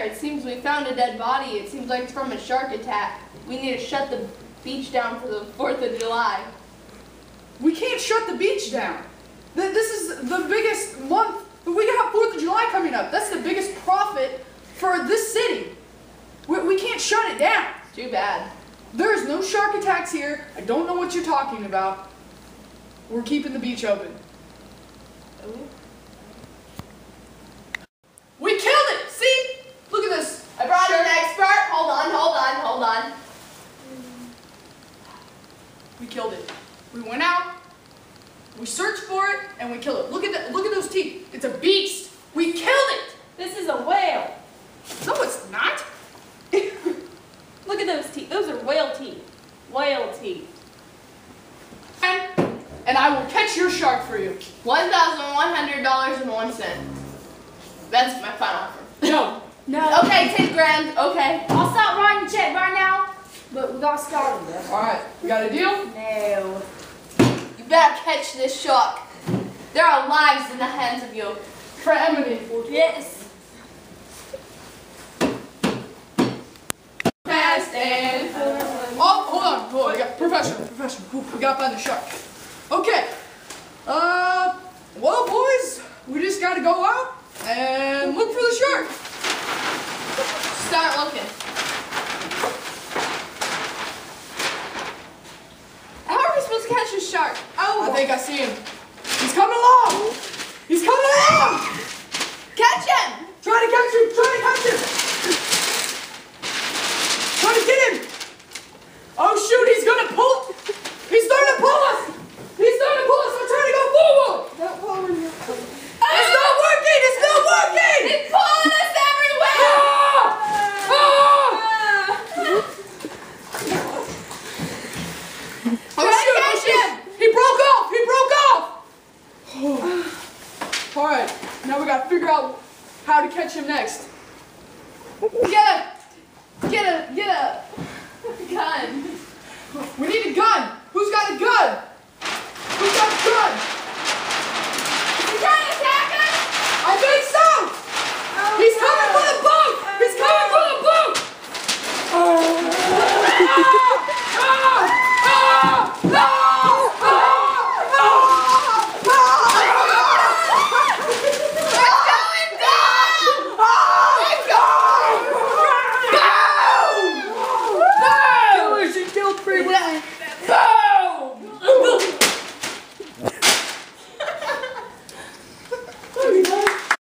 there. It seems we found a dead body. It seems like it's from a shark attack. We need to shut the beach down for the 4th of July. We can't shut the beach down. This is the biggest month. We got 4th of July coming up. That's the biggest profit for this city. We can't shut it down. Too bad. There's no shark attacks here. I don't know what you're talking about. We're keeping the beach open. We killed it! See? Look at this. I brought an expert. Hold on. We killed it. We went out, we searched for it, and we killed it. Look at those teeth. It's a beast. We killed it. This is a whale. No, it's not. Look at those teeth. Those are whale teeth. Whale teeth. And I will catch your shark for you. $1,100.01. That's my final offer. No. No. Okay, 10 grand. Okay. I'll stop writing the check right now, but we gotta start with this. All right. You got a deal? No. You better catch this shark. There are lives in the hands of you. For Emily. Yes. Fast and Oh, hold on. We got professional. Ooh, we got to find the shark. Okay. Well, boys, we just got to go out and look for the shark. start looking. How are we supposed to catch a shark? I think I see him. He's coming along. He's coming along. Catch him! Try to catch him. Try to catch him. Try to get him. Oh, shoot. He's going to pull. He's starting to pull us. He's starting to pull us. I'm trying to go forward. It's not working. It's not working. He's pulling us everywhere! Oh, shoot. Catch him! He broke off. He broke off. All right. Now we got to figure out how to catch him next. Get a gun. We need a gun. Who's got a gun? Who's got a gun? Is he trying to attack us? I think